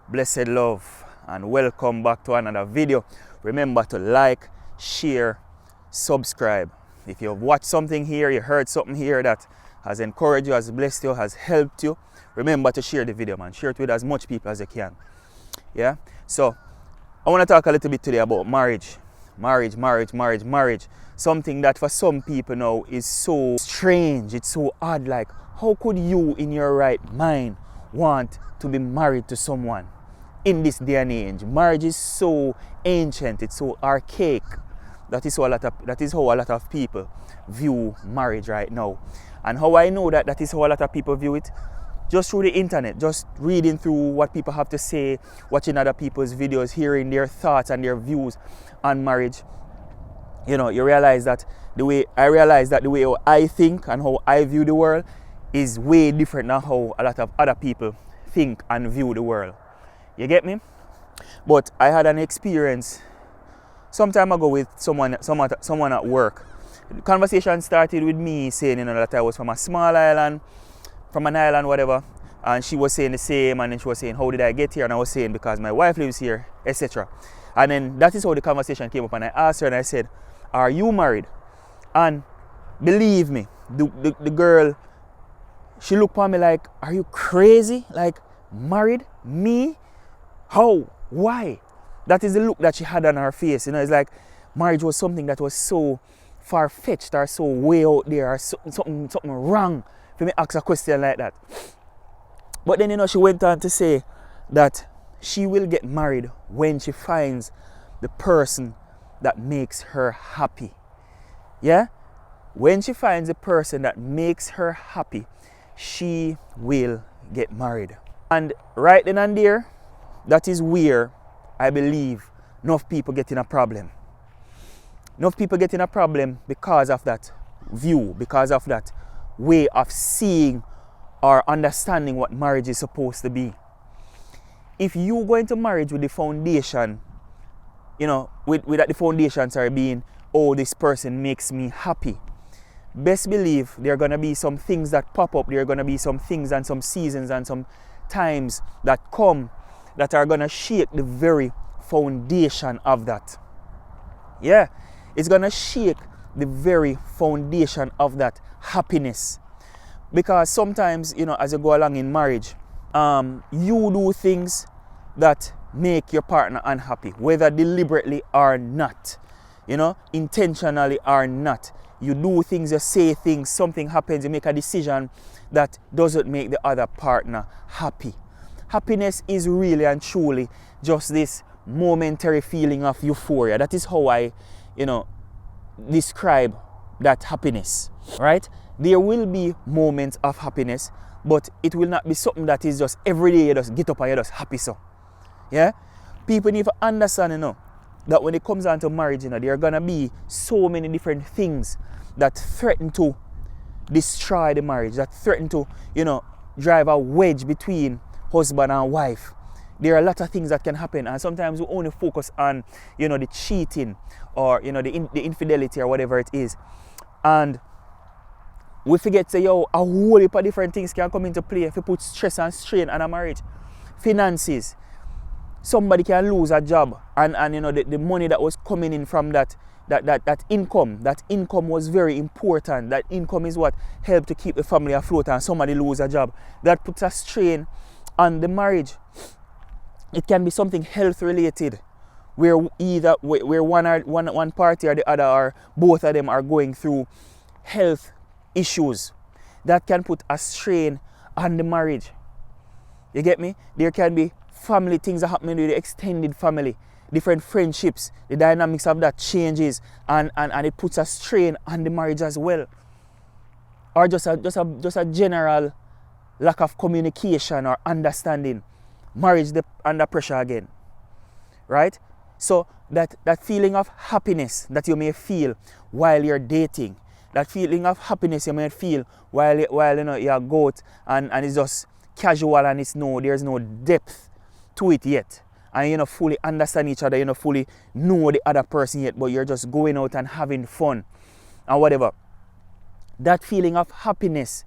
Blessed love, and welcome back to another video. Remember to like, share, subscribe. If you've watched something here, you heard something here that has encouraged you, has blessed you, has helped you, remember to share the video, man. Share it with as much people as you can. Yeah? So, I want to talk a little bit today about marriage. Marriage. Something that for some people now is so strange, it's so odd. Like, how could you in your right mind want to be married to someone in this day and age? Marriage is so ancient, it's so archaic. That is how a lot of people view marriage right now. And how I know that is how a lot of people view it? Just through the internet, just reading through what people have to say, watching other people's videos, hearing their thoughts and their views on marriage. You know, you realize that the way how I think and how I view the world is way different than how a lot of other people think and view the world. You get me? But I had an experience some time ago with someone at work. The conversation started with me saying, that I was from a small island, from an island, whatever, and she was saying the same, and then she was saying, how did I get here? And I was saying, because my wife lives here, etc. And then that is how the conversation came up, and I asked her and I said, are you married? And believe me, the girl, she looked at me like, are you crazy? Like, married? Me? How? Why? That is the look that she had on her face. It's like marriage was something that was so far-fetched or so way out there or something wrong for me to ask a question like that. But then, she went on to say that she will get married when she finds the person that makes her happy. Yeah? When she finds the person that makes her happy, she will get married. And right then and there, that is where I believe enough people get in a problem. Enough people get in a problem because of that view, because of that way of seeing or understanding what marriage is supposed to be. If you go into marriage with the foundation, with the foundation being, oh, this person makes me happy, best believe there are going to be some things that pop up, there are going to be some things and some seasons and some times that come that are going to shake the very foundation of that. Yeah, it's going to shake the very foundation of that happiness. Because sometimes, as you go along in marriage, you do things that make your partner unhappy, whether deliberately or not, intentionally or not. You do things, you say things, something happens, you make a decision that doesn't make the other partner happy. Happiness is really and truly just this momentary feeling of euphoria. That is how I, describe that happiness, right? There will be moments of happiness, but it will not be something that is just every day you just get up and you're just happy so. Yeah? People need to understand, that when it comes down to marriage, there are going to be so many different things that threaten to destroy the marriage, that threaten to, drive a wedge between husband and wife. There are a lot of things that can happen, and sometimes we only focus on, the cheating or, the infidelity or whatever it is. And we forget to say, a whole heap of different things can come into play if you put stress and strain on a marriage. Finances. Somebody can lose a job and the money that was coming in from that income was very important. That income is what helped to keep the family afloat, and somebody lose a job. That puts a strain on the marriage. It can be something health related, where one party or the other or both of them are going through health issues. That can put a strain on the marriage. You get me? There can be family things that happen with the extended family, different friendships, the dynamics of that changes, and it puts a strain on the marriage as well. Or just a general lack of communication or understanding. Marriage under pressure again. Right? So that feeling of happiness that you may feel while you're dating, that feeling of happiness you may feel while you go out and it's just casual and there's no depth to it yet, and you don't fully understand each other, you don't fully know the other person yet, but you're just going out and having fun and whatever. That feeling of happiness,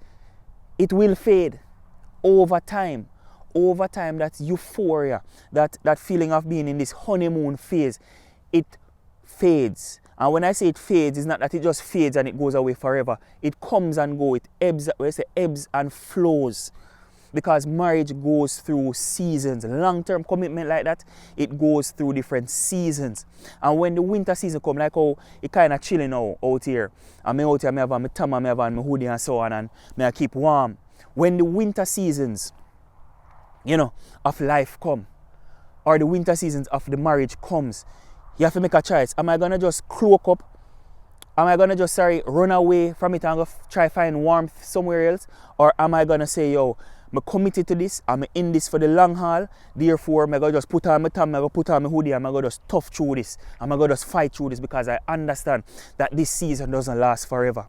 it will fade over time. over time, that euphoria, that feeling of being in this honeymoon phase, it fades. And when I say it fades, it's not that it just fades and it goes away forever. It comes and goes. It ebbs and flows. Because marriage goes through seasons. Long-term commitment like that, it goes through different seasons. And when the winter season comes, like how it kind of chilling out here. And out here, I have my thumb, I have my hoodie and so on, and I keep warm. When the winter seasons, of life come, or the winter seasons of the marriage comes, you have to make a choice. Am I going to just cloak up? Am I going to just, run away from it and go try find warmth somewhere else? Or am I going to say, yo, I'm committed to this, I'm in this for the long haul, therefore I'm going to just put on my thumb, I'm going to put on my hoodie, I'm going to just tough through this, I'm going to just fight through this, because I understand that this season doesn't last forever.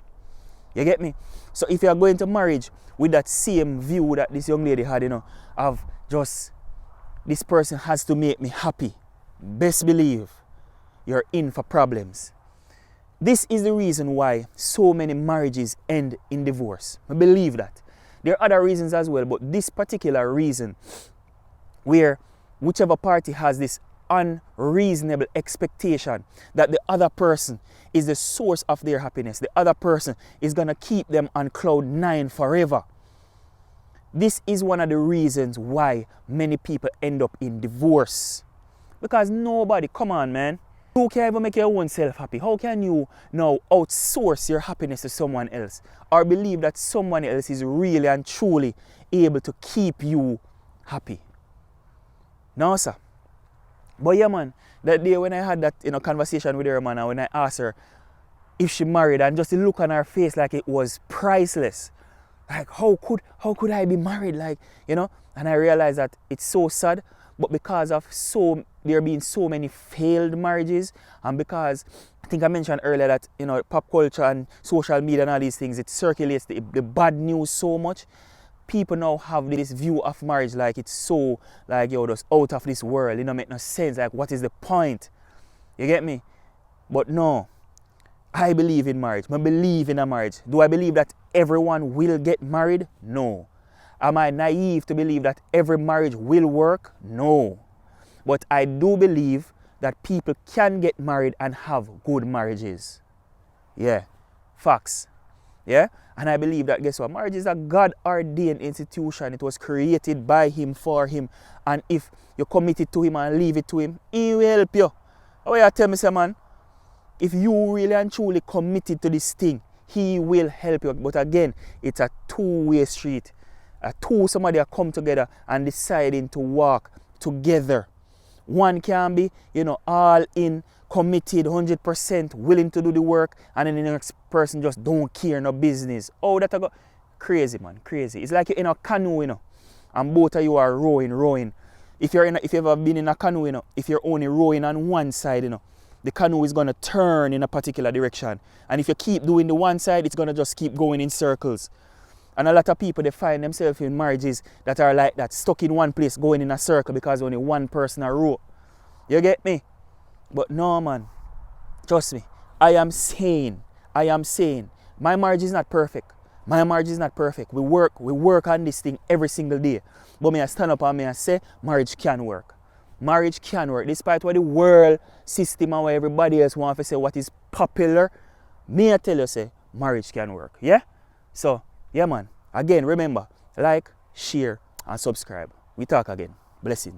You get me? So if you are going to marriage with that same view that this young lady had, of just, this person has to make me happy, best believe you're in for problems. This is the reason why so many marriages end in divorce. I believe that. There are other reasons as well, but this particular reason, where whichever party has this unreasonable expectation that the other person is the source of their happiness, the other person is going to keep them on cloud 9 forever. This is one of the reasons why many people end up in divorce. Because nobody, come on man, you can't even make your own self happy. How can you now outsource your happiness to someone else, or believe that someone else is really and truly able to keep you happy? No, sir. But yeah, man, that day when I had that conversation with her, man, and when I asked her if she married, and just the look on her face, like it was priceless. Like, how could I be married? Like, and I realized that it's so sad. But because of there being so many failed marriages, and because I think I mentioned earlier that pop culture and social media and all these things, it circulates the bad news so much. People now have this view of marriage like it's so just out of this world. Make no sense. Like, what is the point? You get me? But no, I believe in marriage. I believe in a marriage. Do I believe that everyone will get married? No. Am I naive to believe that every marriage will work? No. But I do believe that people can get married and have good marriages. Yeah. Facts. Yeah? And I believe that, guess what? Marriage is a God-ordained institution. It was created by Him, for Him. And if you're committed to Him and leave it to Him, He will help you. Oh yeah, tell me, say, man, if you really and truly committed to this thing, He will help you. But again, it's a two-way street. Somebody are come together and deciding to walk together. One can be, all in, committed, 100%, willing to do the work, and then the next person just don't care, no business. Oh, that go crazy, man, crazy. It's like you're in a canoe, and both of you are rowing. If you've ever been in a canoe, if you're only rowing on one side, the canoe is gonna turn in a particular direction, and if you keep doing the one side, it's gonna just keep going in circles. And a lot of people, they find themselves in marriages that are like that, stuck in one place, going in a circle because only one person a row. You get me? But no, man. Trust me. I am sane. My marriage is not perfect. We work on this thing every single day. But I stand up and I say, marriage can work. Marriage can work. Despite what the world system and what everybody else wants to say what is popular, I tell you, say, marriage can work. Yeah? So, yeah, man. Again, remember, like, share, and subscribe. We talk again. Blessings.